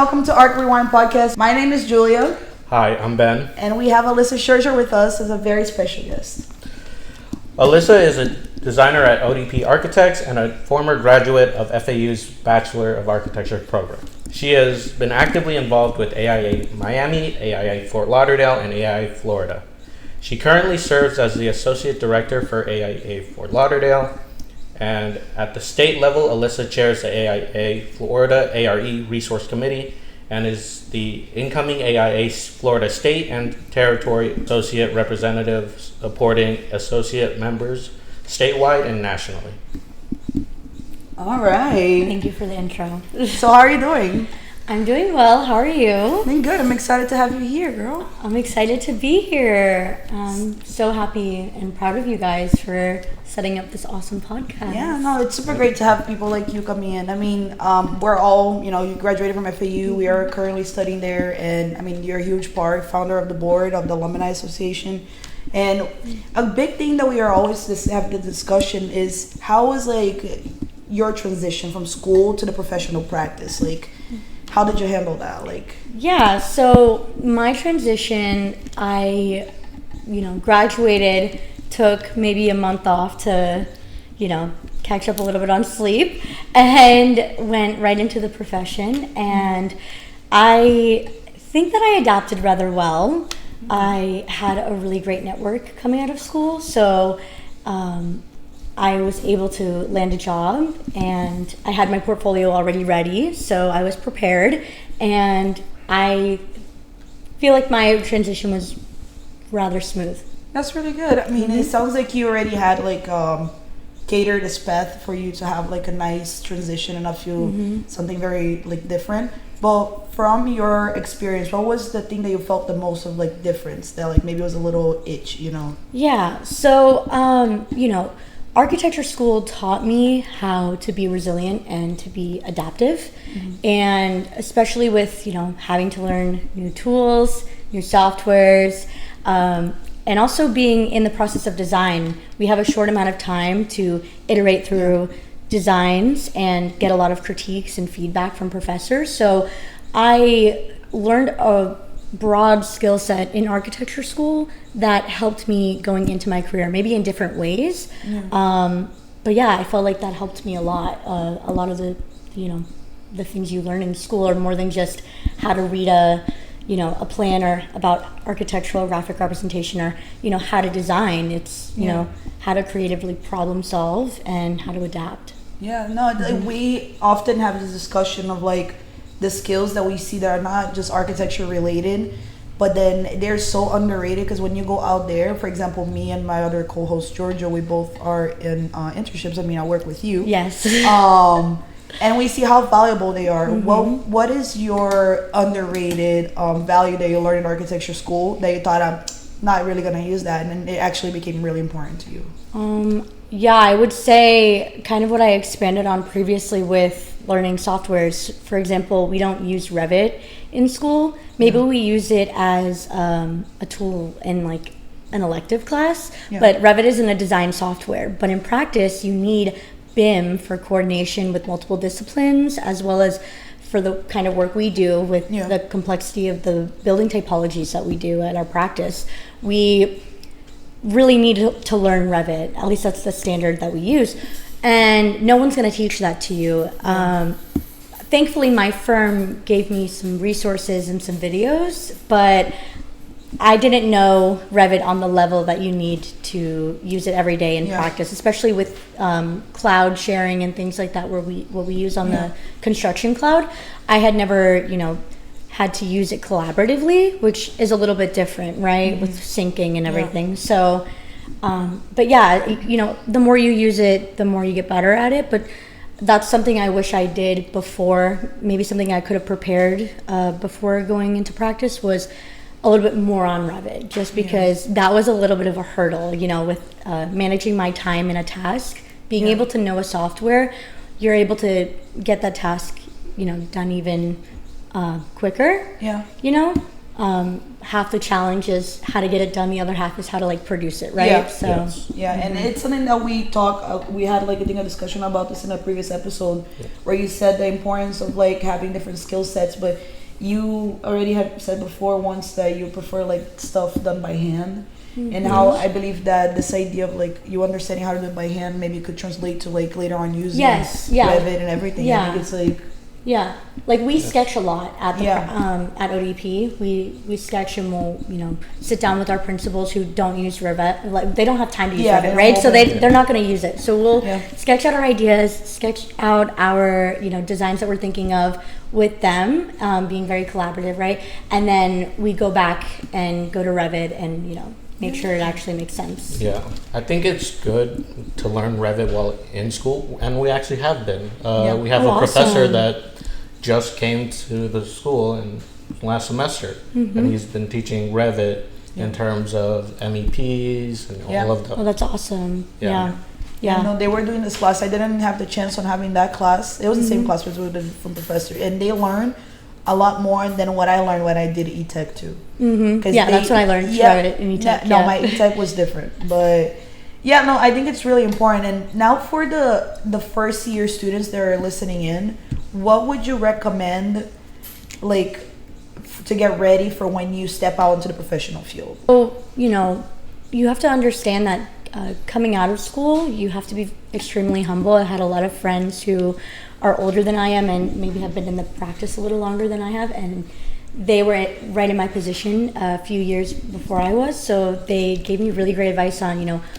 welcome to Arc Rewind Podcast. My name is Julia. Hi, I'm Ben. And we have Alyssa Scherger with us as a very special guest. Alyssa is a designer at ODP Architects and a former graduate of FAU's Bachelor of Architecture program. She has been actively involved with AIA Miami, AIA Fort Lauderdale, and AIA Florida. She currently serves as the Associate Director for AIA Fort Lauderdale, and at the state level, Alyssa chairs the AIA Florida ARE Resource Committee and is the incoming AIA Florida State and Territory Associate Representative supporting associate members statewide and nationally. All right. Thank you for the intro. So how are you doing? I'm doing well. How are you? I'm good. I'm excited to have you here, girl. I'm excited to be here. I'm so happy and proud of you guys for setting up this awesome podcast. Yeah, no, it's super great to have people like you coming in. I mean, we're all, you graduated from FAU. We are currently studying there. And I mean, you're a huge part, founder of the board of the Alumni Association. And a big thing that we are always having the discussion is how was like your transition from school to the professional practice? Like, how did you handle that? Yeah, so my transition, I, graduated, took maybe a month off to, catch up a little bit on sleep, and went right into the profession. And I think that I adapted rather well. I had a really great network coming out of school, so I was able to land a job, and I had my portfolio already ready, so I was prepared, and I feel like my transition was rather smooth. That's really good. I mean, It sounds like you already had catered a path for you to have like a nice transition and not feel something very different. But from your experience, what was the thing that you felt the most of difference that maybe was a little itch, Yeah, so architecture school taught me how to be resilient and to be adaptive, and especially with having to learn new tools, new softwares, and also being in the process of design. We have a short amount of time to iterate through designs and get a lot of critiques and feedback from professors. So I learned a broad skill set in architecture school that helped me going into my career, maybe in different ways. But yeah, I felt like that helped me a lot. A lot of the things you learn in school are more than just how to read a plan or about architectural graphic representation, or how to design. It's how to creatively problem solve and how to adapt. Yeah, no, we often have this discussion of the skills that we see that are not just architecture related, but then they're so underrated, because when you go out there, for example, me and my other co-host Georgia, we both are in internships. I mean, I work with you. Yes. And we see how valuable they are. What is your underrated value that you learned in architecture school that you thought, I'm not really going to use that, and then it actually became really important to you? Yeah, I would say kind of what I expanded on previously with learning softwares. For example, we don't use Revit in school. Maybe we use it as a tool in an elective class, but Revit isn't a design software. But in practice, you need BIM for coordination with multiple disciplines, as well as for the kind of work we do with the complexity of the building typologies that we do at our practice. We really need to learn Revit. At least that's the standard that we use. And no one's going to teach that to you. Thankfully, my firm gave me some resources and some videos, but I didn't know Revit on the level that you need to use it every day in practice, especially with cloud sharing and things like that, what we use on the construction cloud. I had never, had to use it collaboratively, which is a little bit different, right, with syncing and everything. So, but yeah, the more you use it, the more you get better at it. But that's something I wish I did before. Maybe something I could have prepared before going into practice was a little bit more on Revit, just because that was a little bit of a hurdle, with managing my time in a task. Being able to know a software, you're able to get that task, done even quicker. half the challenge is how to get it done, the other half is how to like produce it, right? Yeah. So Yes. Yeah, and it's something that we talk. We had like I think a discussion about this in a previous episode, where you said the importance of like having different skill sets. But you already had said before once that you prefer like stuff done by hand, and how I believe that this idea of like you understanding how to do it by hand maybe could translate to like later on using Yes, yeah. Revit and everything. Yeah. I think it's like yeah, like we sketch a lot at the Yeah. at ODP. We sketch and we'll sit down with our principals who don't use Revit. Like they don't have time to use Yeah, they Revit, don't right? So open it. they're not going to use it. So we'll Yeah. sketch out our ideas, sketch out our designs that we're thinking of with them, being very collaborative, right? And then we go back and go to Revit and make sure it actually makes sense. Yeah, I think it's good to learn Revit while in school, and we actually have been. We have Oh, a professor awesome. that just came to the school in last semester, and he's been teaching Revit in terms of MEPs and Yeah. all of Oh, the. that's awesome. Yeah. Yeah. Yeah. No, they were doing this class. I didn't have the chance on having that class. It was the same class, but it was a different professor, and they learned a lot more than what I learned when I did E-Tech too. Yeah, that's what I learned. Revit in E-Tech, No, yeah. my E-Tech was different, but yeah, no, I think it's really important. And now for the first year students that are listening in, what would you recommend, like, to get ready for when you step out into the professional field? So, you have to understand that coming out of school, you have to be extremely humble. I had a lot of friends who are older than I am and maybe have been in the practice a little longer than I have, and they were right in my position a few years before I was. So they gave me really great advice on,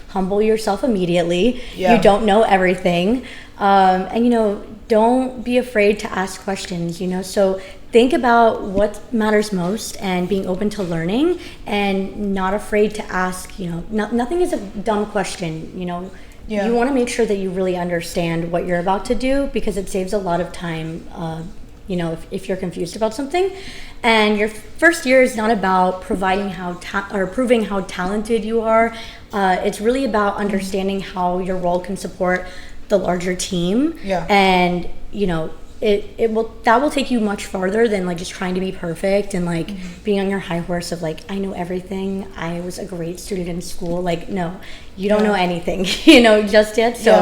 humble yourself immediately. Yeah. You don't know everything. And, don't be afraid to ask questions, So think about what matters most and being open to learning and not afraid to ask, nothing is a dumb question, Yeah. You want to make sure that you really understand what you're about to do because it saves a lot of time, if you're confused about something. And your first year is not about proving how talented you are. It's really about understanding how your role can support the larger team. Yeah. And that will take you much farther than like just trying to be perfect and like being on your high horse of like, I know everything, I was a great student in school. Like, no, you don't know anything, just yet. So,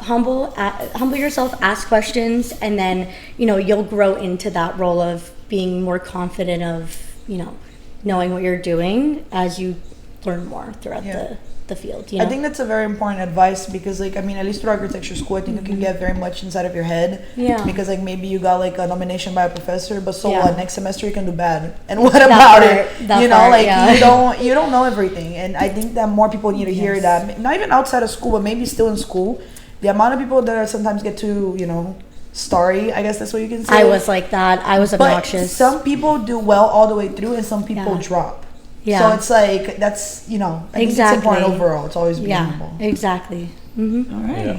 humble yourself, ask questions, and then, you'll grow into that role of being more confident of, knowing what you're doing as you learn more throughout the field. I think that's a very important advice because, like, I mean, at least through architecture school, I think you can get very much inside of your head. Yeah. Because, like, maybe you got like a nomination by a professor, but so Yeah. what? Next semester you can do bad, and what about it? You don't know everything, and I think that more people need to hear that. Not even outside of school, but maybe still in school. The amount of people that sometimes get too, starry. I guess that's what you can say. I was like that. I was But obnoxious. some people do well all the way through, and some people Yeah. drop. Yeah. So it's like that's I think it's important overall. It's always being humble. Exactly. All right. Yeah.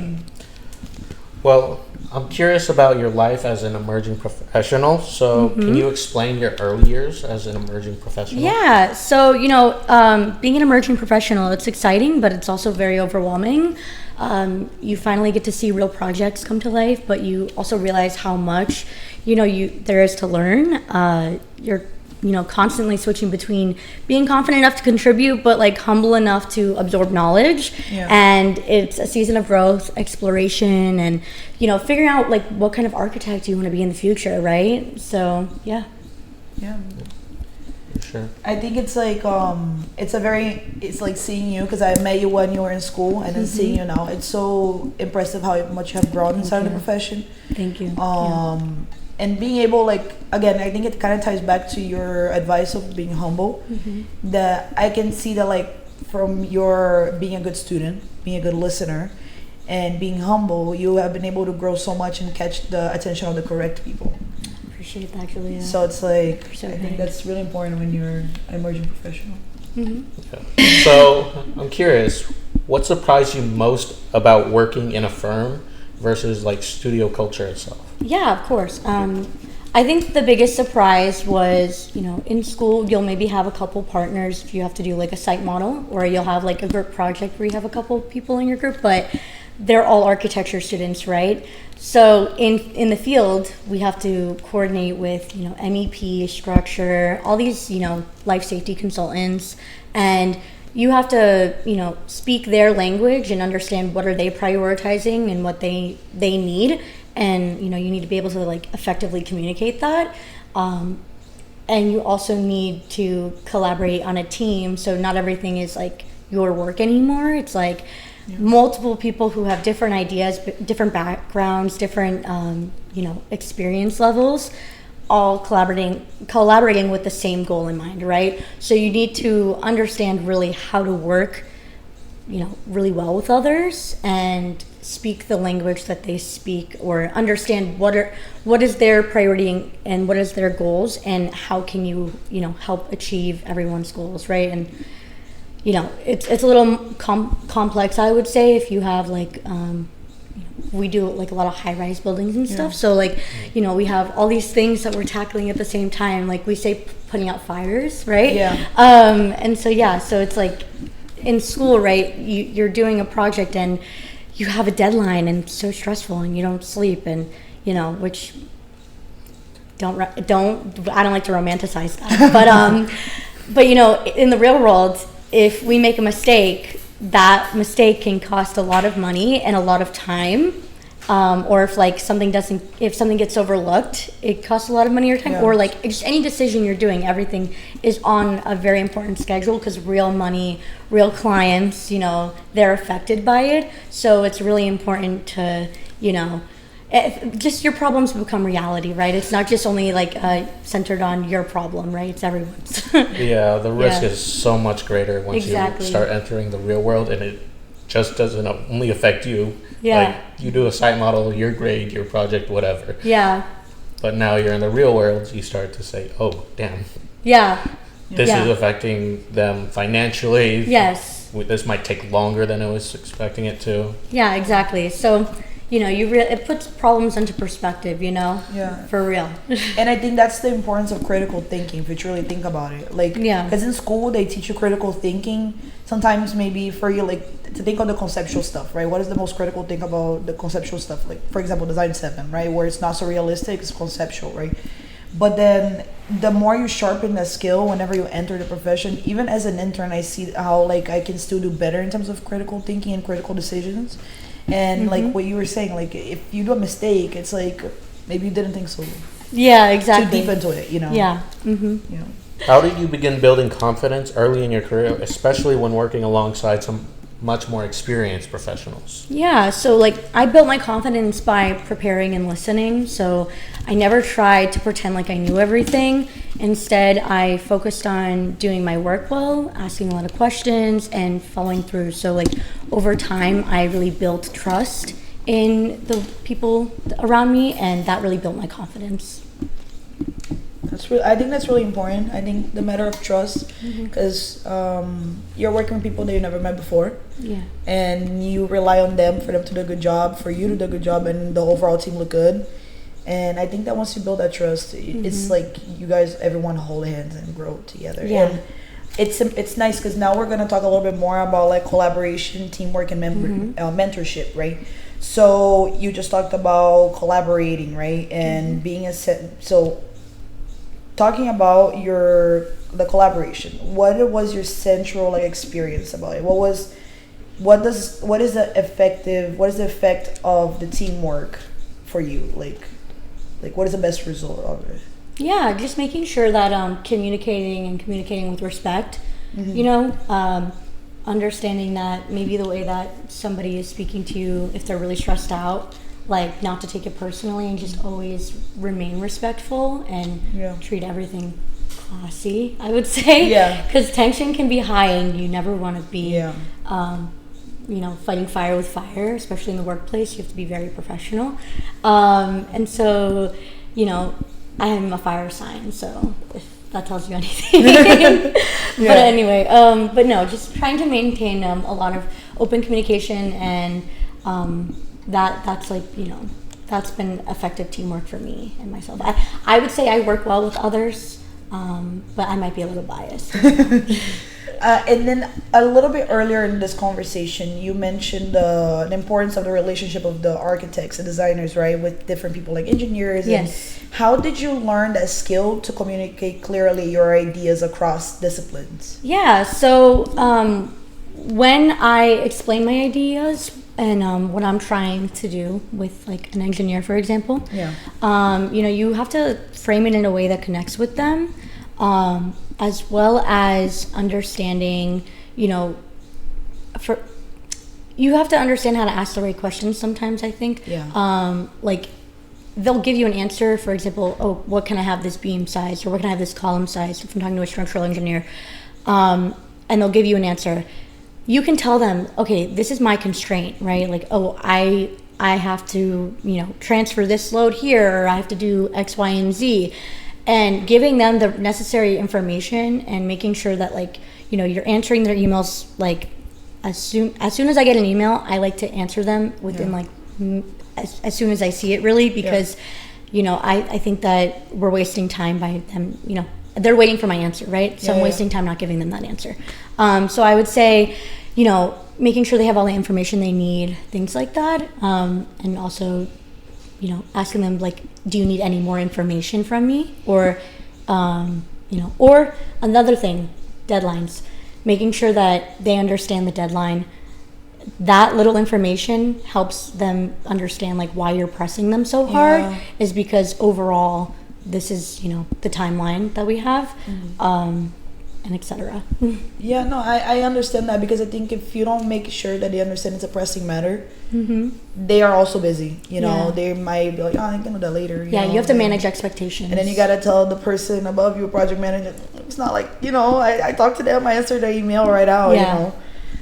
Well, I'm curious about your life as an emerging professional. So, can you explain your early years as an emerging professional? Yeah. So, being an emerging professional, it's exciting, but it's also very overwhelming. You finally get to see real projects come to life, but you also realize how much, there is to learn. You're constantly switching between being confident enough to contribute, but like humble enough to absorb knowledge. Yeah. And it's a season of growth, exploration, and, figuring out like what kind of architect you want to be in the future, right? So, yeah. Yeah. Sure. I think it's like it's like seeing you because I met you when you were in school and then seeing you now. It's so impressive how much you have grown inside the profession. Thank you. And being able, like, again, I think it kind of ties back to your advice of being humble. That I can see that, like, from your being a good student, being a good listener, and being humble, you have been able to grow so much and catch the attention of the correct people. Appreciate that, Julia. So it's like, You're so I think kind. that's really important when you're an emerging professional. Okay. So, I'm curious, what surprised you most about working in a firm versus like studio culture itself? Yeah, of course. I think the biggest surprise was, in school, you'll maybe have a couple partners if you have to do like a site model, or you'll have like a group project where you have a couple people in your group. But they're all architecture students, right? So in the field, we have to coordinate with, MEP, structure, all these, life safety consultants, and you have to, speak their language and understand what are they prioritizing and what they need, and you need to be able to like effectively communicate that. And you also need to collaborate on a team, so not everything is like your work anymore. It's like multiple people who have different ideas, different backgrounds, different experience levels, all collaborating with the same goal in mind, right? So you need to understand really how to work, really well with others and speak the language that they speak, or understand what is their priority and what is their goals, and how can you help achieve everyone's goals, right? And it's a little complex, I would say, if you have like we do like a lot of high-rise buildings and stuff. So like we have all these things that we're tackling at the same time, like we say putting out fires, right? And so so it's like in school, right, you're doing a project and you have a deadline, and it's so stressful, and you don't sleep, and which I don't like to romanticize that, but in the real world, if we make a mistake, that mistake can cost a lot of money and a lot of time. Or if something gets overlooked, it costs a lot of money or time. Or like just any decision you're doing, everything is on a very important schedule, because real money, real clients, they're affected by it. So it's really important to, just your problems become reality, right? It's not just only like centered on your problem, right? It's everyone's. The risk is so much greater once you start entering the real world, and it just doesn't only affect you. Like you do a site model, your grade, your project, whatever. But now you're in the real world, you start to say, oh, damn. This is affecting them financially. This might take longer than I was expecting it to. Exactly. So it puts problems into perspective, for real. And I think that's the importance of critical thinking, if you truly think about it. Like, because in school they teach you critical thinking. Sometimes maybe for you, like, to think of the conceptual stuff, right? What is the most critical thing about the conceptual stuff? Like, for example, Design 7, right? Where it's not so realistic, it's conceptual, right? But then the more you sharpen that skill whenever you enter the profession, even as an intern, I see how like I can still do better in terms of critical thinking and critical decisions. And like what you were saying, like if you do a mistake, it's like maybe you didn't think so. Exactly. Too deep into it, How did you begin building confidence early in your career, especially when working alongside some much more experienced professionals? So like I built my confidence by preparing and listening. So I never tried to pretend like I knew everything. Instead, I focused on doing my work well, asking a lot of questions, and following through. So like over time, I really built trust in the people around me, and that really built my confidence. I think that's really important. I think the matter of trust, because you're working with people that you never met before, and you rely on them for them to do a good job, for you to do a good job, and the overall team look good. And I think that once you build that trust, it's like you guys, everyone hold hands and grow together. And it's nice because now we're gonna talk a little bit more about like collaboration, teamwork, and mentorship, right? So you just talked about collaborating, right, and being so. Talking about the collaboration, what was your central like experience about it? What is the effect of the teamwork for you? Like what is the best result of it? Just making sure that communicating with respect, understanding that maybe the way that somebody is speaking to you, if they're really stressed out, like not to take it personally, and just always remain respectful and treat everything classy, I would say. Because tension can be high, and you never want to be, fighting fire with fire, especially in the workplace. You have to be very professional. And so, I'm a fire sign, so if that tells you anything. But anyway, but no, just trying to maintain a lot of open communication, and that's like, that's been effective teamwork for me and myself. I would say I work well with others, but I might be a little biased. And then a little bit earlier in this conversation, you mentioned the importance of the relationship of the architects and designers, right, with different people like engineers. Yes. And how did you learn that skill to communicate clearly your ideas across disciplines? Yeah, so when I explain my ideas and what I'm trying to do with like an engineer, for example, you have to frame it in a way that connects with them. As well as understanding, you have to understand how to ask the right questions sometimes, I think. Yeah. Like, they'll give you an answer, for example, oh, what can I have this beam size, or what can I have this column size, if I'm talking to a structural engineer. And they'll give you an answer. You can tell them, okay, this is my constraint, right? Like, oh, I have to, transfer this load here, or I have to do X, Y, and Z. And giving them the necessary information and making sure that, like, you're answering their emails, like, as soon as I get an email, I like to answer them within like as soon as I see it, really, because I think that we're wasting time by them, they're waiting for my answer, right? So I'm wasting time not giving them that answer. So I would say, making sure they have all the information they need, things like that, and also asking them, like, do you need any more information from me? Or, or another thing, deadlines. Making sure that they understand the deadline. That little information helps them understand, like, why you're pressing them so hard is because overall, this is, the timeline that we have. And etc. Yeah, no, I understand that, because I think if you don't make sure that they understand it's a pressing matter, they are also busy. They might be like, oh, I'm gonna do that later. You have to manage expectations, and then you gotta tell the person above you, project manager. It's not like I talked to them, I answered their email right out.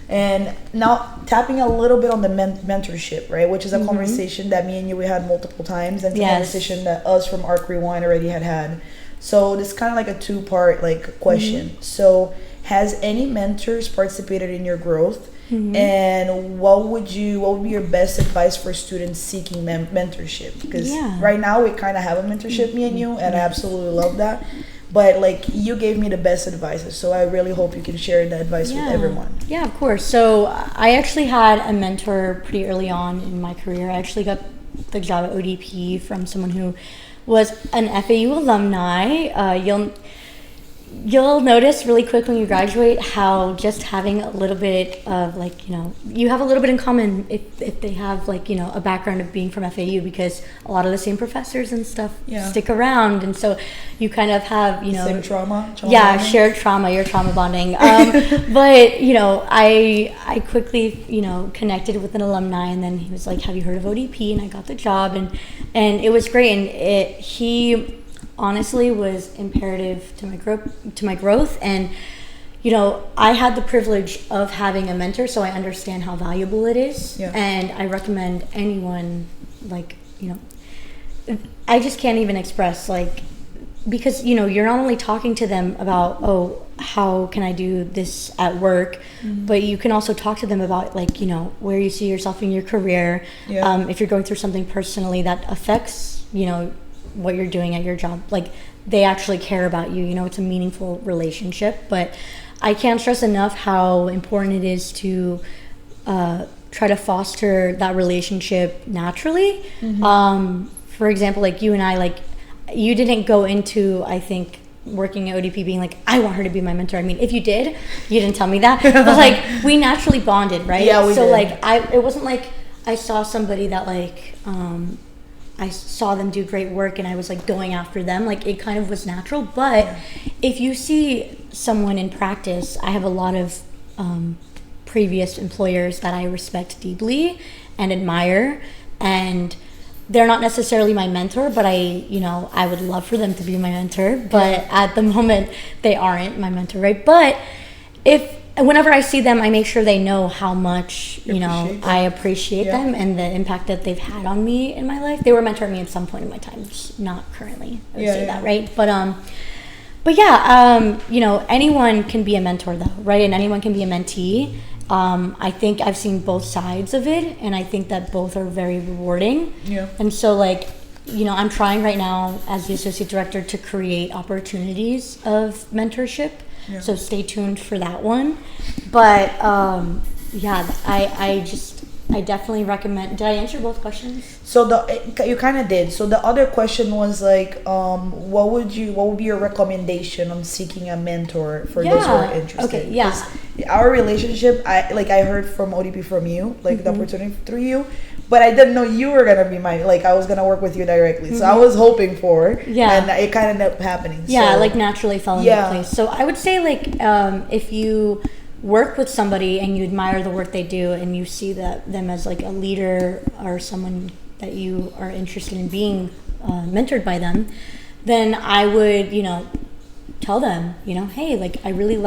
And now tapping a little bit on the mentorship, right, which is a conversation that me and you we had multiple times, and it's a conversation that us from Arc Rewind already had. So this kind of like a two-part question. So has any mentors participated in your growth? And what would be your best advice for students seeking mentorship? Because right now we kind of have a mentorship, me and you, and I absolutely love that. But like, you gave me the best advice, so I really hope you can share that advice with everyone. Yeah, of course. So I actually had a mentor pretty early on in my career. I actually got the job at ODP from someone who was an FAU alumni. You'll notice really quick when you graduate how just having a little bit of, like, you have a little bit in common if they have, like, a background of being from FAU, because a lot of the same professors and stuff stick around, and so you kind of have, same trauma bonding. Shared trauma, you're trauma bonding. But I quickly connected with an alumni, and then he was like, have you heard of ODP? And I got the job, and it was great, and he honestly was imperative to my growth. And I had the privilege of having a mentor, so I understand how valuable it is. And I recommend anyone, like, I just can't even express, like, because you're not only talking to them about, oh, how can I do this at work, but you can also talk to them about, like, where you see yourself in your career. If you're going through something personally that affects what you're doing at your job, like, they actually care about you. It's a meaningful relationship. But I can't stress enough how important it is to try to foster that relationship naturally. For example, like, you and I, like, you didn't go into, I think, working at ODP being like, I want her to be my mentor. I mean, if you did, you didn't tell me that, but like, we naturally bonded, right? Yeah, we so did. Like, it wasn't like I saw somebody that, like, I saw them do great work and I was, like, going after them. Like, it kind of was natural. But if you see someone in practice, I have a lot of previous employers that I respect deeply and admire, and they're not necessarily my mentor, but I would love for them to be my mentor, but at the moment they aren't my mentor, right? But whenever I see them, I make sure they know how much, I appreciate them and the impact that they've had on me in my life. They were mentoring me at some point in my time, just not currently. I would say that, right? But anyone can be a mentor, though, right? And anyone can be a mentee. I think I've seen both sides of it, and I think that both are very rewarding. And so, like, I'm trying right now as the associate director to create opportunities of mentorship. Yeah. So stay tuned for that one. But I definitely recommend. Did I answer both questions? So you kind of did. So the other question was like, what would be your recommendation on seeking a mentor for those who are interested? Okay, yeah. 'Cause our relationship, I heard from ODP from you, like the opportunity through you, but I didn't know you were gonna be I was gonna work with you directly. So I was hoping for, and it kind of ended up happening. Yeah, so, like naturally fell into place. So I would say if you work with somebody and you admire the work they do and you see them as like a leader or someone that you are interested in being mentored by them, then I would tell them hey, like I really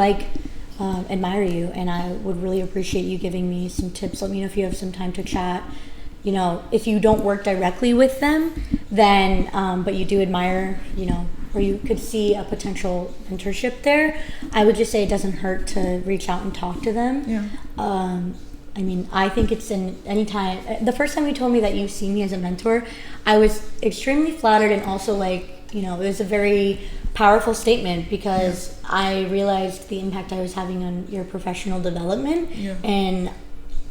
admire you and I would really appreciate you giving me some tips. Let me know if you have some time to chat. If you don't work directly with them, then but you do admire or you could see a potential mentorship there, I would just say it doesn't hurt to reach out and talk to them. Yeah. I think it's in any time. The first time you told me that you see me as a mentor, I was extremely flattered, and also it was a very powerful statement because I realized the impact I was having on your professional development, and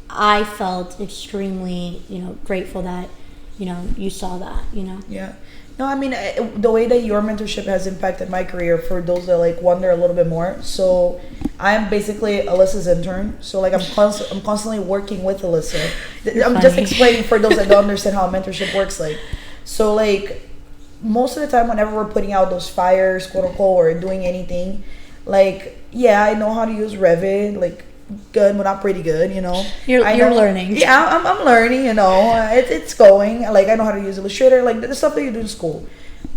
I felt extremely grateful that you saw that. Yeah. No, I mean, the way that your mentorship has impacted my career, for those that wonder a little bit more. So I'm basically Alyssa's intern. So I'm constantly working with Alyssa. I'm just explaining for those that don't understand how mentorship works. So most of the time, whenever we're putting out those fires, quote unquote, or doing anything, I know how to use Revit, good, but not pretty good, You're learning. Yeah, I'm learning, it's going. I know how to use Illustrator, the stuff that you do in school.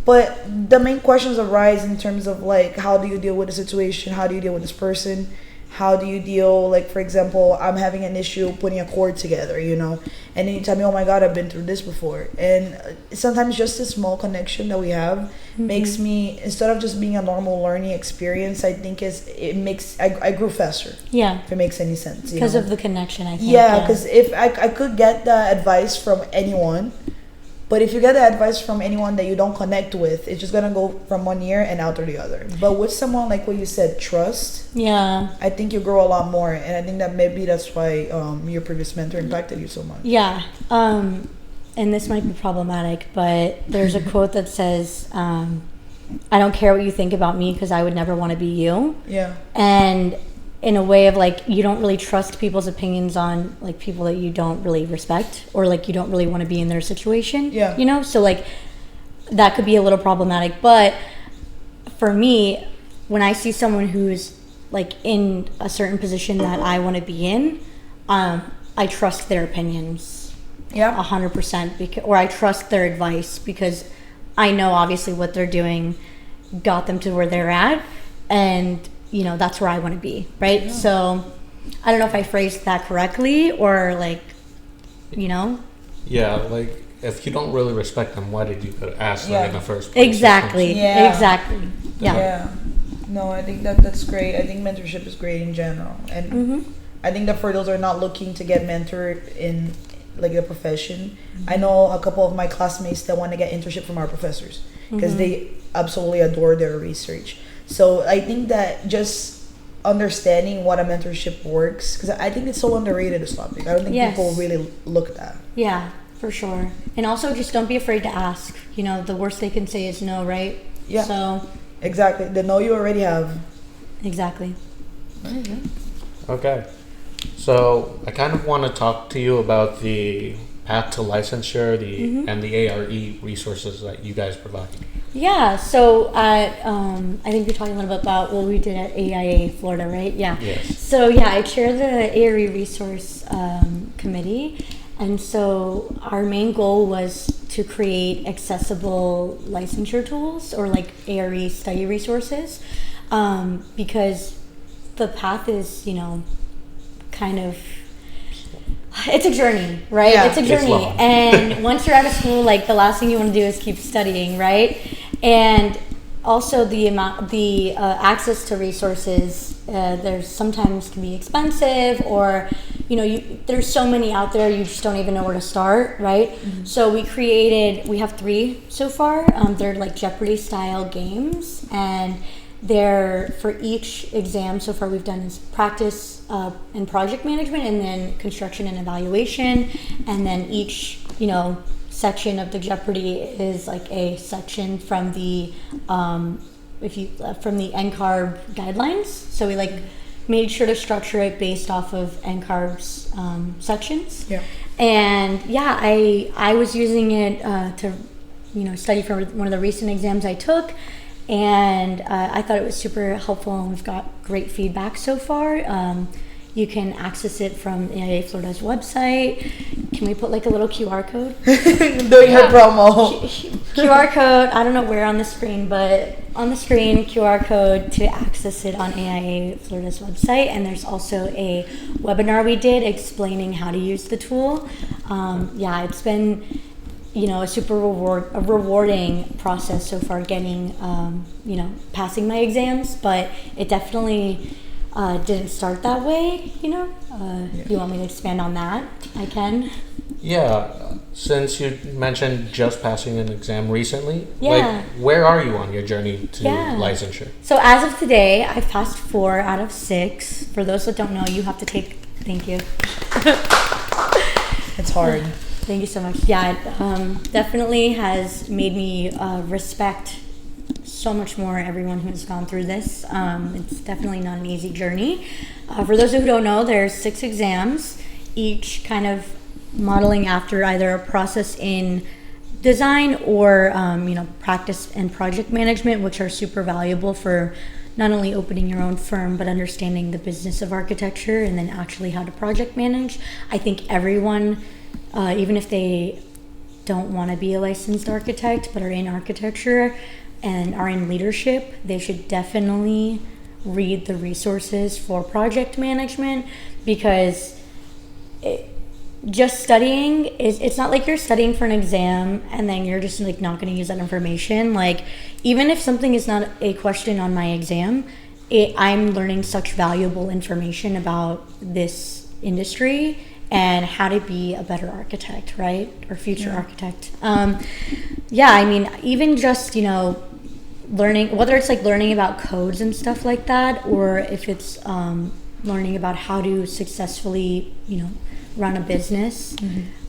But the main questions arise in terms of how do you deal with the situation? How do you deal with this person? How do you deal, for example, I'm having an issue putting a cord together, and then you tell me, oh my God, I've been through this before. And sometimes just a small connection that we have makes me, instead of just being a normal learning experience, I think I grew faster. Yeah. If it makes any sense. Because of the connection, I think. Yeah, because if I could get the advice from anyone, but if you get the advice from anyone that you don't connect with, it's just gonna go from one ear and out to the other. But with someone like what you said, trust. Yeah. I think you grow a lot more, and I think that maybe that's why your previous mentor impacted you so much. Yeah. And this might be problematic, but there's a quote that says, "I don't care what you think about me because I would never want to be you." Yeah. And in a way of you don't really trust people's opinions on people that you don't really respect, or you don't really want to be in their situation. Yeah. So that could be a little problematic. But for me, when I see someone who's in a certain position that I want to be in, I trust their opinions. Yeah. 100%, or I trust their advice because I know obviously what they're doing got them to where they're at, and that's where I want to be, right? Yeah. So I don't know if I phrased that correctly, or Yeah, if you don't really respect them, why did you ask them in the first place? Exactly. Yeah. Exactly. Yeah. Yeah. No, I think that's great. I think mentorship is great in general, and I think that for those who are not looking to get mentored in the profession, I know a couple of my classmates that want to get internship from our professors because they absolutely adore their research. So I think that just understanding what a mentorship works, because I think it's so underrated, this topic. I don't think people really look at that. Yeah, for sure. And also just don't be afraid to ask. The worst they can say is no, right? Yeah. So exactly. The no you already have. Exactly. Okay. So I kind of want to talk to you about the path to licensure, and the ARE resources that you guys provide. Yeah, so I think you're talking a little bit about what we did at AIA Florida, right? Yeah. Yes. So yeah, I chair the ARE resource committee, and so our main goal was to create accessible licensure tools, or ARE study resources, because the path is kind of, it's a journey, right? Yeah. It's a journey. And once you're out of school, the last thing you want to do is keep studying, right? And also the access to resources, there's sometimes can be expensive, or there's so many out there, you just don't even know where to start, right? So we have 3 so far. They're like Jeopardy style games, and they're for each exam so far we've done is practice and project management, and then construction and evaluation, and then each section of the Jeopardy is like a section from the from the NCARB guidelines. So we made sure to structure it based off of NCARB's sections. Yeah. And yeah, I was using it to study for one of the recent exams I took, and I thought it was super helpful, and we've got great feedback so far. You can access it from AIA Florida's website. Can we put a little QR code? Doing her promo. QR code, I don't know where on the screen, but on the screen, QR code to access it on AIA Florida's website. And there's also a webinar we did explaining how to use the tool. It's been a super rewarding process so far getting, passing my exams, but it definitely didn't start that way, You want me to expand on that? I can. Yeah, since you mentioned just passing an exam recently, Yeah. where are you on your journey to Yeah. licensure? So as of today, I've passed 4 out of 6. For those that don't know, you have to take, thank you. It's hard. Thank you so much. Yeah, it definitely has made me respect so much more everyone who has gone through this. It's definitely not an easy journey. For those who don't know, there's 6 exams, each kind of modeling after either a process in design or practice and project management, which are super valuable for not only opening your own firm but understanding the business of architecture and then actually how to project manage. I think everyone, even if they don't want to be a licensed architect but are in architecture and are in leadership, they should definitely read the resources for project management, because just studying it's not like you're studying for an exam and then you're just not going to use that information. Even if something is not a question on my exam, I'm learning such valuable information about this industry and how to be a better architect, right? Or future architect. Even just learning, whether it's learning about codes and stuff like that, or if it's learning about how to successfully run a business,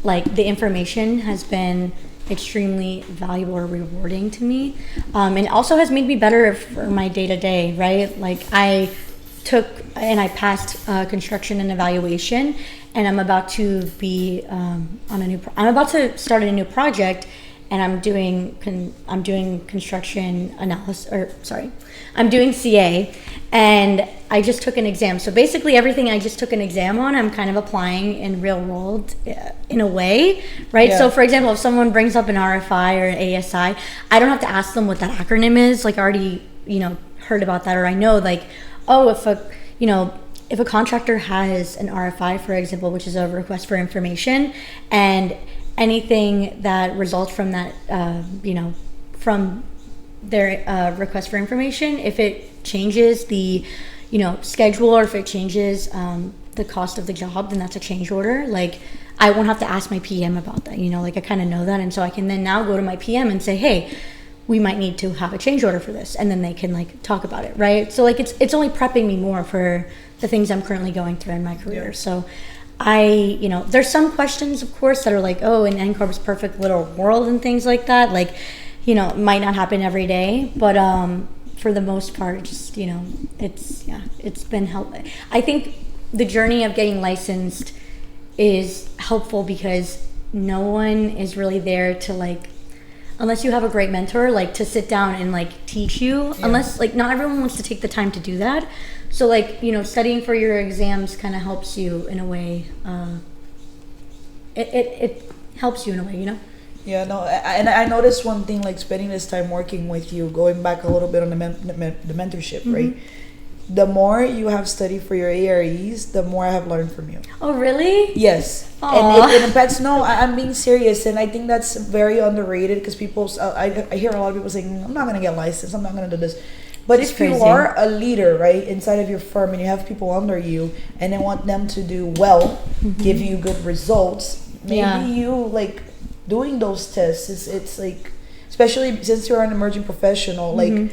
the information has been extremely valuable or rewarding to me, and also has made me better for my day-to-day, right? I took and I passed construction and evaluation, and I'm about to be I'm about to start a new project, and I'm doing construction analysis, I'm doing CA, and I just took an exam. So basically everything I just took an exam on, I'm kind of applying in real world in a way, right? Yeah. So for example, if someone brings up an RFI or an ASI, I don't have to ask them what that acronym is. I already, heard about that, or I know if a contractor has an RFI, for example, which is a request for information, and anything that results from that, from their request for information, if it changes the, schedule, or if it changes the cost of the job, then that's a change order. I won't have to ask my PM about that, I kind of know that, and so I can then now go to my PM and say, hey, we might need to have a change order for this, and then they can talk about it, right? So it's only prepping me more for the things I'm currently going through in my career. Yeah. So there's some questions, of course, that are in NCARB's perfect little world and things like that. It might not happen every day, but for the most part, just, it's been helpful. I think the journey of getting licensed is helpful because no one is really there to unless you have a great mentor, to sit down and teach you, unless not everyone wants to take the time to do that. So studying for your exams kind of helps you in a way. It helps you in a way, Yeah, no, and I noticed one thing, spending this time working with you, going back a little bit on the mentorship, right? The more you have studied for your AREs, the more I have learned from you. Oh, really? Yes. Aww. And pets, no, I'm being serious, and I think that's very underrated because I hear a lot of people saying, I'm not going to get licensed, I'm not going to do this. But It's if you crazy. are a leader, right, inside of your firm and you have people under you and they want them to do well, give you good results, maybe Yeah. you like doing those tests. It's like, especially since you're an emerging professional, like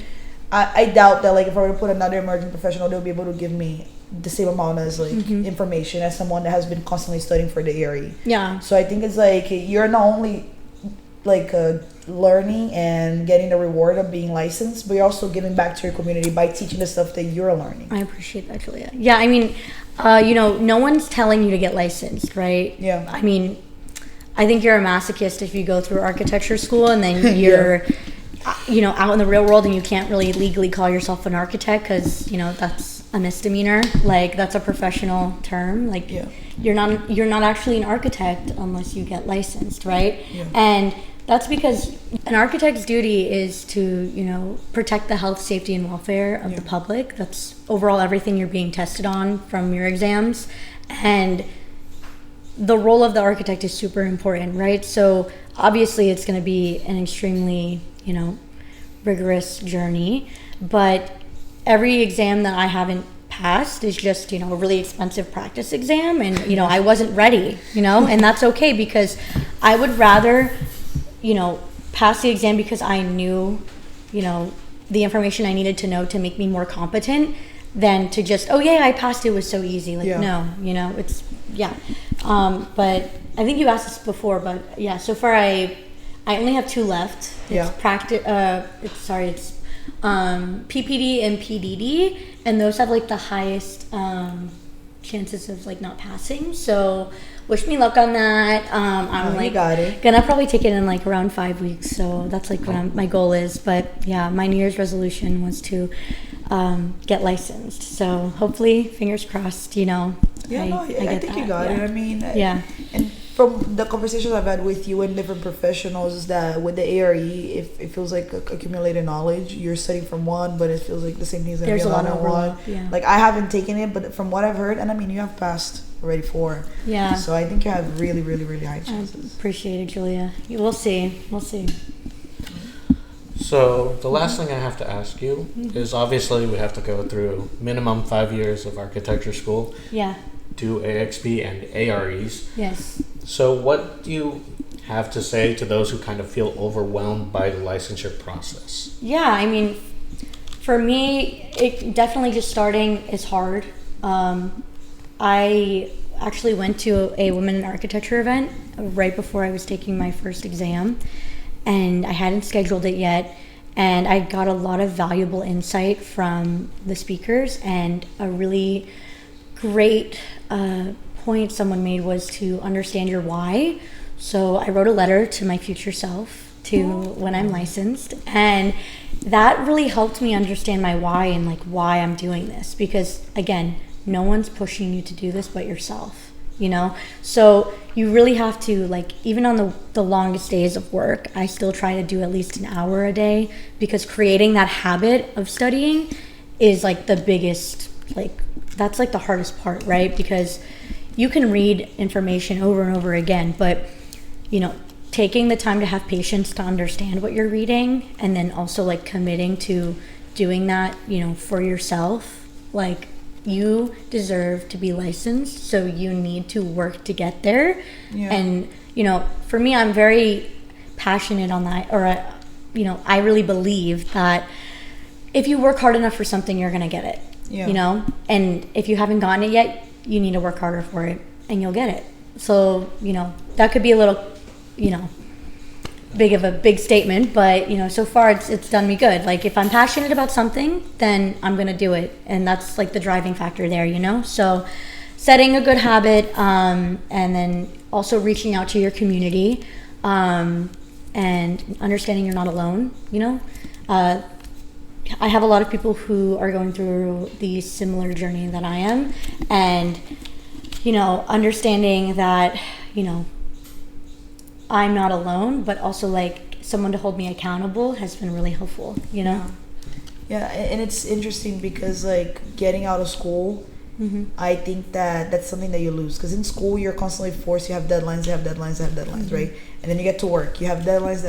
I doubt that like if I were to put another emerging professional, they'll be able to give me the same amount as like information as someone that has been constantly studying for the area. Yeah. So I think it's like you're not only like learning and getting the reward of being licensed, but you're also giving back to your community by teaching the stuff that you're learning. I appreciate that, Julia. Yeah, I mean, no one's telling you to get licensed, right? Yeah. I mean, I think you're a masochist if you go through architecture school and then you're, out in the real world and you can't really legally call yourself an architect because, that's a misdemeanor. Like, that's a professional term. Like, Yeah. you're not actually an architect unless you get licensed, right? Yeah. And that's because an architect's duty is to, protect the health, safety, and welfare of the public. That's overall everything you're being tested on from your exams. And the role of the architect is super important, right? So obviously it's going to be an extremely, rigorous journey. But every exam that I haven't passed is just, a really expensive practice exam. And, I wasn't ready, and that's okay because I would rather pass the exam because I knew, the information I needed to know to make me more competent than to just, oh yeah, I passed, it was so easy. Like, no, it's, yeah. But I think you asked this before, but yeah, so far I only have 2 left. It's it's PPD and PDD, and those have like the highest chances of like not passing. So wish me luck on that. I'm like gonna probably take it in like around 5 weeks. So that's like what my goal is. But yeah, my New Year's resolution was to get licensed. So hopefully, fingers crossed. I think you got it. I mean, and from the conversations I've had with you and different professionals, that with the ARE, it feels like accumulated knowledge. You're studying from one, but it feels like the same thing's gonna be a lot of one. Yeah. Like I haven't taken it, but from what I've heard, and I mean, you have passed already 4. Yeah. So I think you have really, really, really high chances. I appreciate it, Julia. We'll see. So the last thing I have to ask you is obviously we have to go through minimum 5 years of architecture school. Yeah. Do AXP and AREs. Yes. So what do you have to say to those who kind of feel overwhelmed by the licensure process? Yeah, I mean, for me, it definitely just starting is hard. I actually went to a Women in Architecture event right before I was taking my first exam, and I hadn't scheduled it yet. And I got a lot of valuable insight from the speakers, and a really great point someone made was to understand your why. So I wrote a letter to my future self when I'm licensed, and that really helped me understand my why and like why I'm doing this, because again, no one's pushing you to do this but yourself, so you really have to, like, even on the longest days of work, I still try to do at least an hour a day, because creating that habit of studying is like the biggest, like, that's like the hardest part, right? Because you can read information over and over again, but taking the time to have patience to understand what you're reading, and then also like committing to doing that, for yourself. Like, you deserve to be licensed, so you need to work to get there. Yeah. And for me, I'm very passionate on that, or I really believe that if you work hard enough for something, you're gonna get it. Yeah. And if you haven't gotten it yet, you need to work harder for it, and you'll get it. So that could be a little big statement, but so far it's done me good. Like, if I'm passionate about something, then I'm gonna do it, and that's like the driving factor there. So setting a good habit, and then also reaching out to your community, and understanding you're not alone. I have a lot of people who are going through the similar journey that I am, and understanding that I'm not alone, but also like someone to hold me accountable has been really helpful. Yeah, and it's interesting because like getting out of school I think that that's something that you lose, because in school you're constantly forced. You have deadlines, right? And then you get to work, you have deadlines,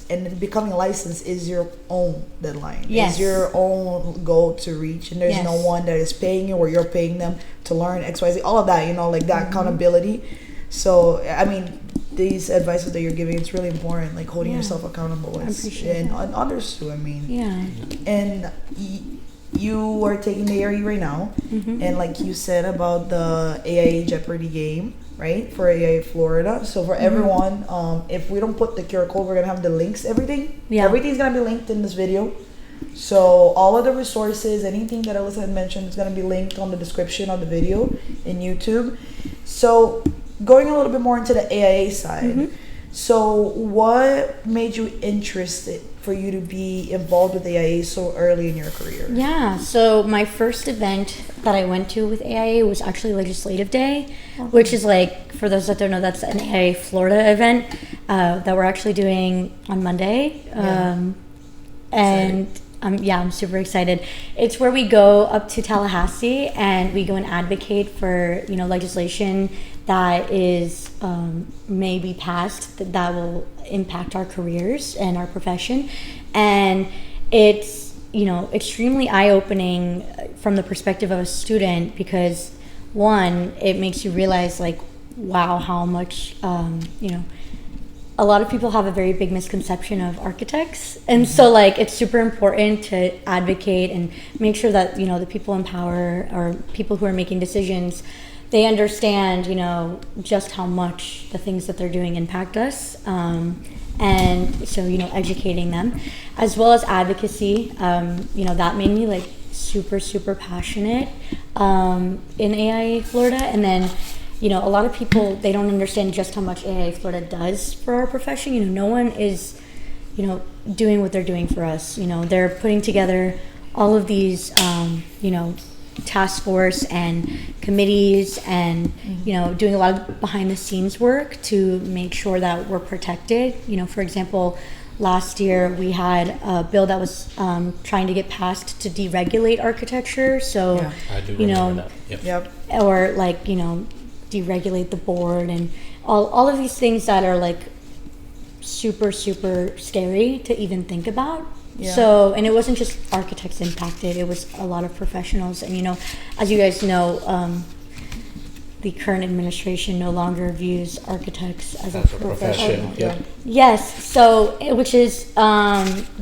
and then becoming licensed is your own deadline. Yes. It's your own goal to reach, and there's no one that is paying you or you're paying them to learn XYZ, all of that, like that accountability. So I mean, these advices that you're giving, it's really important, like holding yourself accountable, and others too. I mean, and you are taking the ARE right now, and like you said about the AIA Jeopardy game, right, for AIA Florida. So for everyone, if we don't put the QR code, we're gonna have the links, everything's gonna be linked in this video. So all of the resources, anything that Alyssa had mentioned, is gonna be linked on the description of the video in YouTube. So going a little bit more into the AIA side, so what made you interested for you to be involved with AIA so early in your career? Yeah, so my first event that I went to with AIA was actually Legislative Day, which is like, for those that don't know, that's an AIA Florida event that we're actually doing on Monday. I'm super excited. It's where we go up to Tallahassee and we go and advocate for, legislation that is maybe passed that will impact our careers and our profession. And it's, extremely eye-opening from the perspective of a student, because one, it makes you realize like, wow, how much, a lot of people have a very big misconception of architects, and so like it's super important to advocate and make sure that the people in power or people who are making decisions, they understand just how much the things that they're doing impact us, and so educating them, as well as advocacy. That made me like super passionate in AIA Florida. And then a lot of people, they don't understand just how much AIA Florida does for our profession. No one is, doing what they're doing for us. They're putting together all of these, task force and committees and, doing a lot of behind the scenes work to make sure that we're protected. For example, last year we had a bill that was trying to get passed to deregulate architecture. So, I do remember that. Yep. Or like, deregulate the board and all of these things that are like super scary to even think about. So, and it wasn't just architects impacted, it was a lot of professionals. And as you guys know, the current administration no longer views architects as a profession. Yes, so which is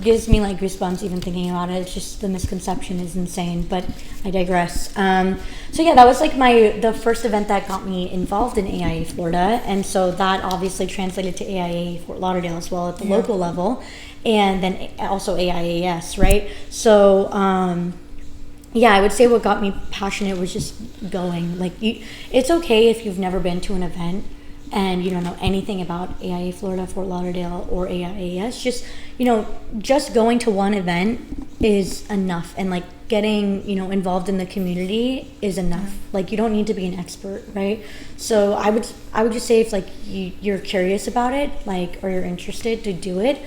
gives me like goosebumps even thinking about it. It's just, the misconception is insane, but I digress. So yeah, that was like the first event that got me involved in AIA Florida, and so that obviously translated to AIA Fort Lauderdale as well at the local level, and then also AIAS, right? So I would say what got me passionate was just going. Like, it's okay if you've never been to an event and you don't know anything about AIA Florida, Fort Lauderdale, or AIAS. Just going to one event is enough, and like getting involved in the community is enough. Like, you don't need to be an expert, right? So I would just say, if like you're curious about it, like, or you're interested, to do it.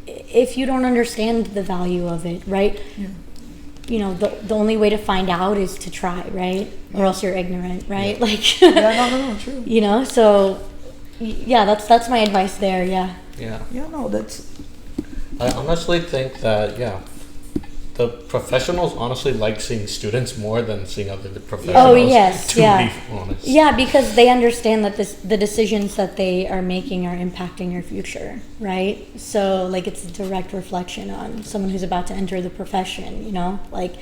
If you don't understand the value of it, right? The only way to find out is to try, right? Or else you're ignorant, right? Like, true. So that's my advice there. I honestly think that the professionals honestly like seeing students more than seeing other professionals. Oh yes, to be honest. Yeah, because they understand that the decisions that they are making are impacting your future, right? So like, it's a direct reflection on someone who's about to enter the profession. Like,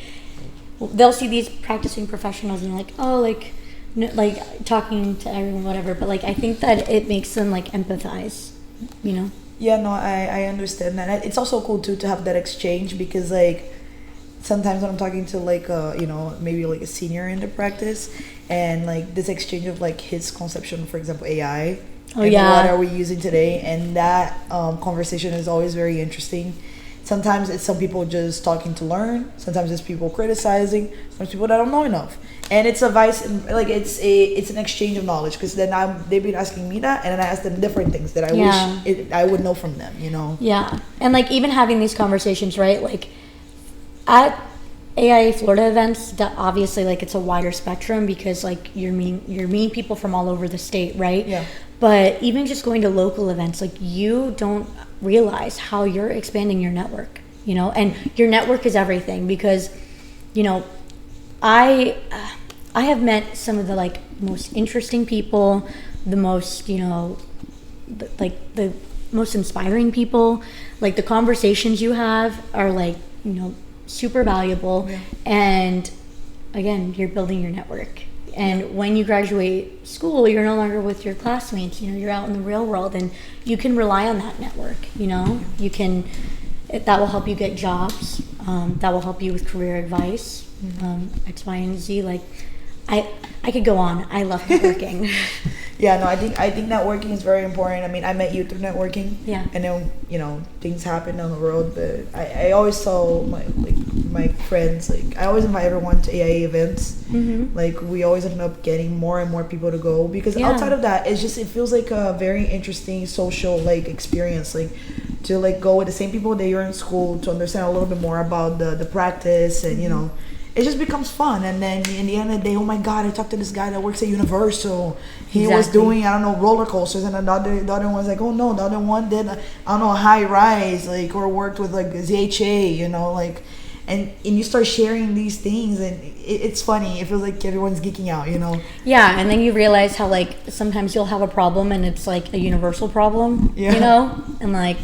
they'll see these practicing professionals and like, oh, like, no, like talking to everyone, whatever. But like, I think that it makes them like empathize. Yeah, no, I understand that. It's also cool too to have that exchange, because like, sometimes when I'm talking to like maybe like a senior in the practice, and like this exchange of like his conception, for example, AI, what are we using today, and that conversation is always very interesting. Sometimes it's some people just talking to learn, sometimes it's people criticizing, sometimes people that don't know enough, and it's advice, and like it's an exchange of knowledge, because then they've been asking me that, and then I ask them different things that I wish I would know from them. And like, even having these conversations, right? Like, AIA Florida events, obviously, like, it's a wider spectrum because, like, you're meeting people from all over the state, right? Yeah. But even just going to local events, like, you don't realize how you're expanding your network, you know? And your network is everything because, you know, I have met some of the, like, most interesting people, the most, you know, the most inspiring people. Like, the conversations you have are, like, you know, super valuable. Yeah. And again, you're building your network. And when you graduate school, you're no longer with your classmates, you know, you're out in the real world, and you can rely on that network, you know. You can, that will help you get jobs, that will help you with career advice, X, Y, and Z. Like, I could go on. I love networking. Yeah, no, I think networking is very important. I mean, I met you through networking. Yeah. And then, you know, things happen down the road, but I always tell my friends, like, I always invite everyone to AIA events. Like, we always end up getting more and more people to go because outside of that, it feels like a very interesting social, like, experience, like, to, like, go with the same people that you're in school to understand a little bit more about the practice, and you know, it just becomes fun. And then in the end of the day, oh my God, I talked to this guy that works at Universal. He was doing, I don't know, roller coasters, and the other one's like, oh no, the other one did, I don't know, high rise, like, or worked with, like, ZHA, you know, like, and you start sharing these things, and it's funny. It feels like everyone's geeking out, you know. Yeah, and then you realize how, like, sometimes you'll have a problem and it's like a universal problem, you know, and, like,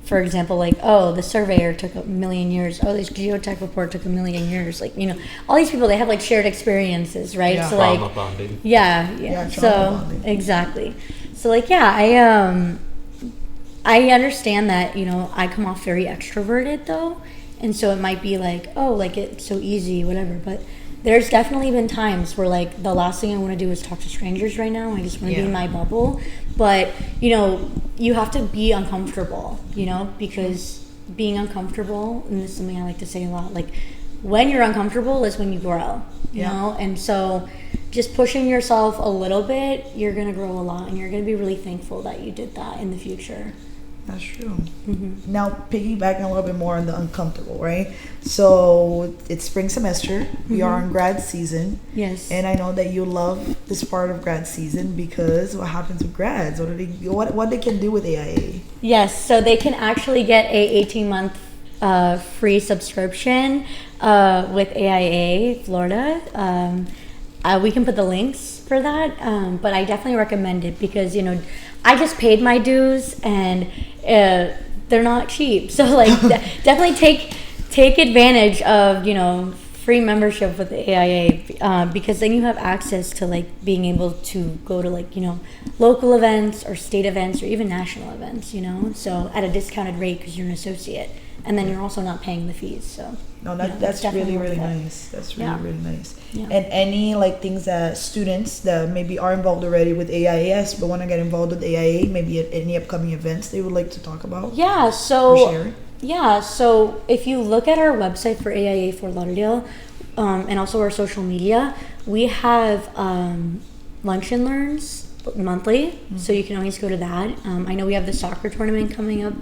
for example, like, oh, the surveyor took 1,000,000 years. Oh, this geotech report took 1,000,000 years. Like, you know, all these people, they have, like, shared experiences, right? Yeah. So, like, Trauma bonding. Yeah, so trauma bonding. exactly. So, like, yeah, I understand that, you know, I come off very extroverted though, and so it might be like, oh, like, it's so easy, whatever. But there's definitely been times where, like, the last thing I want to do is talk to strangers right now. I just want to be in my bubble. But, you know, you have to be uncomfortable, you know, because being uncomfortable, and this is something I like to say a lot, like, when you're uncomfortable is when you grow, you know? And so just pushing yourself a little bit, you're going to grow a lot, and you're going to be really thankful that you did that in the future. That's true. Now, piggybacking a little bit more on the uncomfortable, right? So it's spring semester. We are in grad season. Yes. And I know that you love this part of grad season because what happens with grads? What they can do with AIA? Yes. So they can actually get a 18-month free subscription with AIA Florida. We can put the links for that, but I definitely recommend it because, you know, I just paid my dues, and they're not cheap. So, like, definitely take advantage of, you know, free membership with the AIA, because then you have access to, like, being able to go to, like, you know, local events or state events or even national events, you know, so at a discounted rate because you're an associate, and then you're also not paying the fees. So no, you know, that's really, really worth it. nice. That's really, really nice. Yeah. And any, like, things that students that maybe are involved already with AIAS but want to get involved with AIA, maybe at any upcoming events they would like to talk about? Yeah, Or so share? so if you look at our website for AIA Fort Lauderdale, and also our social media, we have lunch and learns monthly, so you can always go to that. I know we have the soccer tournament coming up,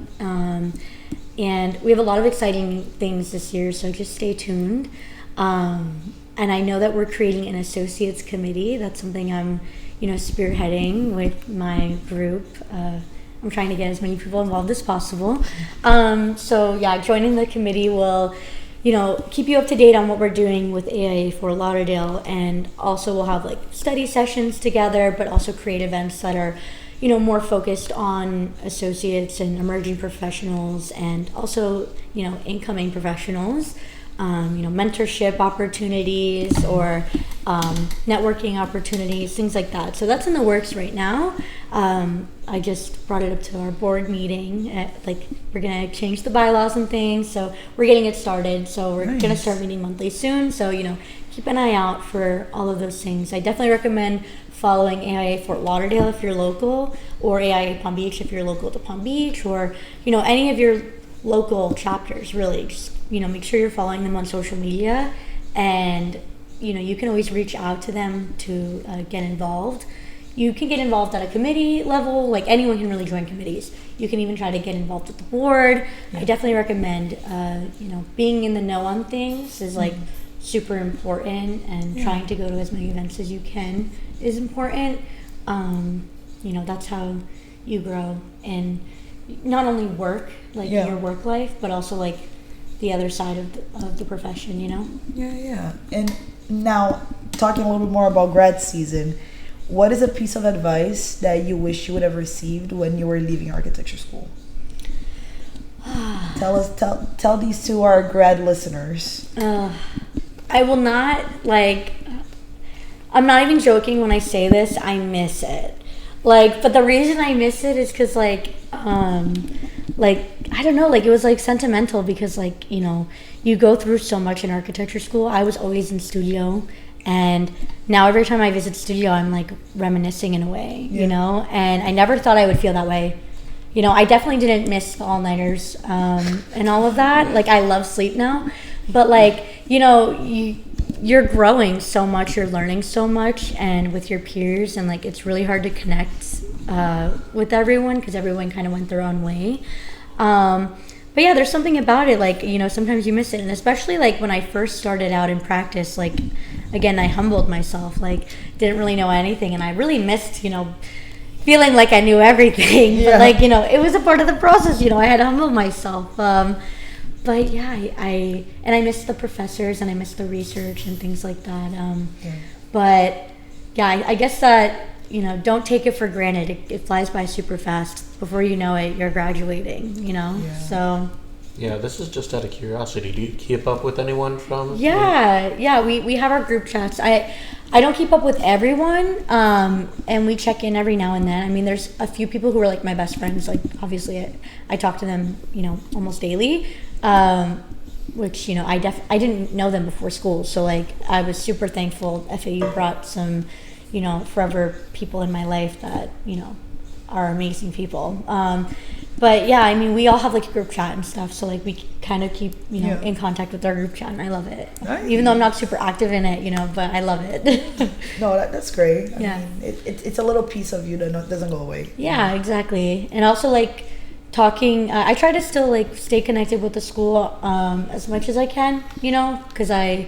and we have a lot of exciting things this year, so just stay tuned. And I know that we're creating an associates committee. That's something I'm, you know, spearheading with my group. I'm trying to get as many people involved as possible. So yeah, joining the committee will, you know, keep you up to date on what we're doing with AIA Fort Lauderdale, and also we'll have, like, study sessions together, but also create events that are, you know, more focused on associates and emerging professionals, and also, you know, incoming professionals. You know, mentorship opportunities or networking opportunities, things like that. So that's in the works right now. I just brought it up to our board meeting. Like, we're gonna change the bylaws and things, so we're getting it started. So we're gonna start meeting monthly soon. So, you know, keep an eye out for all of those things. I definitely recommend following AIA Fort Lauderdale if you're local, or AIA Palm Beach if you're local to Palm Beach, or, you know, any of your local chapters. Really, just, you know, make sure you're following them on social media, and, you know, you can always reach out to them to get involved. you can get involved at a committee level. Like anyone can really join committees. You can even try to get involved with the board. I definitely recommend, being in the know on things is like super important, and trying to go to as many events as you can is important. That's how you grow in not only work, like your work life, but also like the other side of the profession, Yeah. And now, talking a little bit more about grad season, what is a piece of advice that you wish you would have received when you were leaving architecture school? Tell these to our grad listeners. I will not, I'm not even joking when I say this, I miss it. But the reason I miss it is because, I don't know, it was, sentimental because, you go through so much in architecture school. I was always in studio, and now every time I visit studio, I'm, reminiscing in a way, and I never thought I would feel that way. I definitely didn't miss the all-nighters and all of that. I love sleep now, but, you're growing so much, you're learning so much, and with your peers, and it's really hard to connect with everyone because everyone kind of went their own way. But yeah, there's something about it, sometimes you miss it, and especially when I first started out in practice, again, I humbled myself, didn't really know anything, and I really missed, feeling like I knew everything, but it was a part of the process, I had to humble myself. But yeah, I miss the professors, and I miss the research and things like that. But yeah, I guess that, don't take it for granted. It flies by super fast. Before you know it, you're graduating, so. Yeah, this is just out of curiosity. Do you keep up with anyone from? Yeah, we have our group chats. I don't keep up with everyone, and we check in every now and then. I mean, there's a few people who are my best friends. Obviously, I talk to them, almost daily. Which I didn't know them before school, so I was super thankful FAU brought some, forever people in my life that are amazing people. But yeah, I mean, we all have a group chat and stuff, so we kind of keep in contact with our group chat, and I love it. Nice. Even though I'm not super active in it, but I love it. No, that's great. I mean, it's a little piece of you that doesn't go away. Yeah, exactly. And also talking, I try to still stay connected with the school as much as I can, because I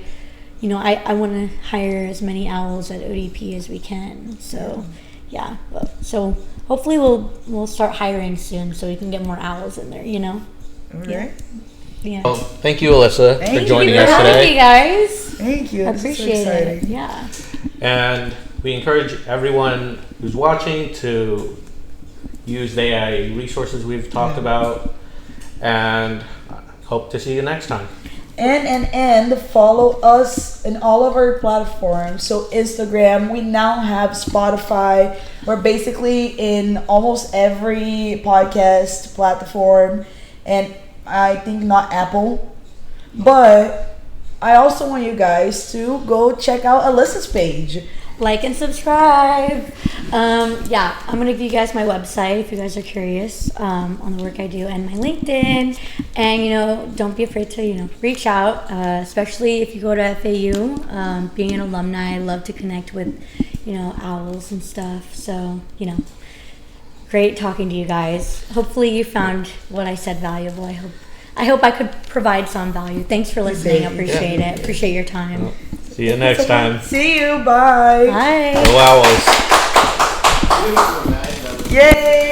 want to hire as many owls at ODP as we can. So yeah, so hopefully we'll start hiring soon so we can get more owls in there. All right. Yeah. Well, thank you, Alyssa, for joining us today. today. Thank you, guys. Thank you. I appreciate it. Yeah. And we encourage everyone who's watching to use the AI resources we've talked about, and hope to see you next time. And follow us in all of our platforms. So Instagram, we now have Spotify. We're basically in almost every podcast platform, and I think not Apple. But I also want you guys to go check out Alyssa's page. Like and subscribe. Yeah, I'm gonna give you guys my website if you guys are curious on the work I do, and my LinkedIn. And don't be afraid to reach out, especially if you go to FAU. Being an alumni, I love to connect with owls and stuff. So great talking to you guys. Hopefully you found what I said valuable. I hope I could provide some value. Thanks for listening. I appreciate it. Appreciate your time. See you next time. See you. Bye. Bye. Go Owls. Yay.